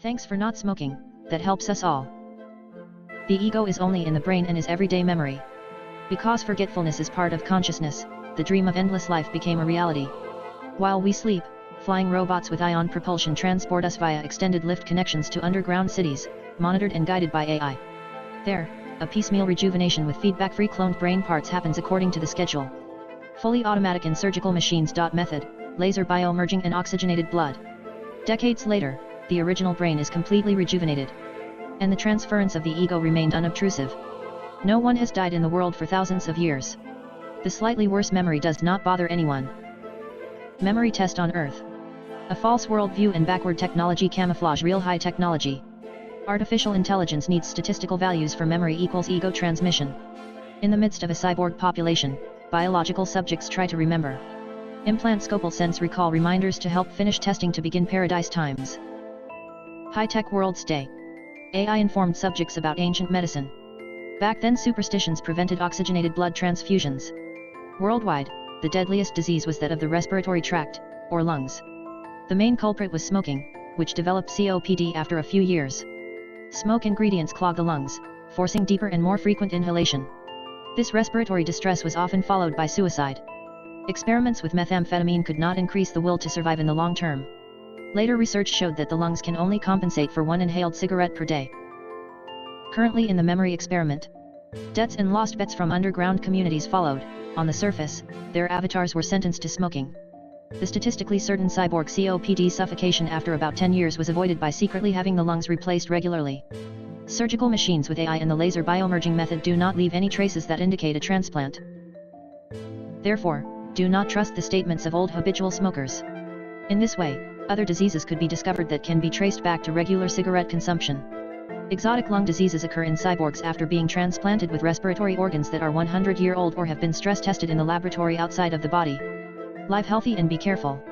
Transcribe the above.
Thanks for not smoking, that helps us all. The ego is only in the brain and is everyday memory. Because forgetfulness is part of consciousness, the dream of endless life became a reality. While we sleep, flying robots with ion propulsion transport us via extended lift connections to underground cities, monitored and guided by AI. There, a piecemeal rejuvenation with feedback-free cloned brain parts happens according to the schedule. Fully automatic in surgical machines. Method, laser biomerging and oxygenated blood. Decades later, the original brain is completely rejuvenated. And the transference of the ego remained unobtrusive. No one has died in the world for thousands of years. The slightly worse memory does not bother anyone. Memory test on Earth. A false worldview and backward technology camouflage real high technology. Artificial intelligence needs statistical values for memory equals ego transmission. In the midst of a cyborg population, biological subjects try to remember. Implant scopal sense recall reminders to help finish testing to begin paradise times. High-tech worlds day. AI-informed subjects about ancient medicine. Back then superstitions prevented oxygenated blood transfusions. Worldwide, the deadliest disease was that of the respiratory tract, or lungs. The main culprit was smoking, which developed COPD after a few years. Smoke ingredients clog the lungs, forcing deeper and more frequent inhalation. This respiratory distress was often followed by suicide. Experiments with methamphetamine could not increase the will to survive in the long term. Later research showed that the lungs can only compensate for one inhaled cigarette per day. Currently in the memory experiment, deaths and lost bets from underground communities followed. On the surface, their avatars were sentenced to smoking. The statistically certain cyborg COPD suffocation after about 10 years was avoided by secretly having the lungs replaced regularly. Surgical machines with AI and the laser biomerging method do not leave any traces that indicate a transplant. Therefore, do not trust the statements of old habitual smokers. In this way, other diseases could be discovered that can be traced back to regular cigarette consumption. Exotic lung diseases occur in cyborgs after being transplanted with respiratory organs that are 100-year-old or have been stress tested in the laboratory outside of the body. Live healthy and be careful.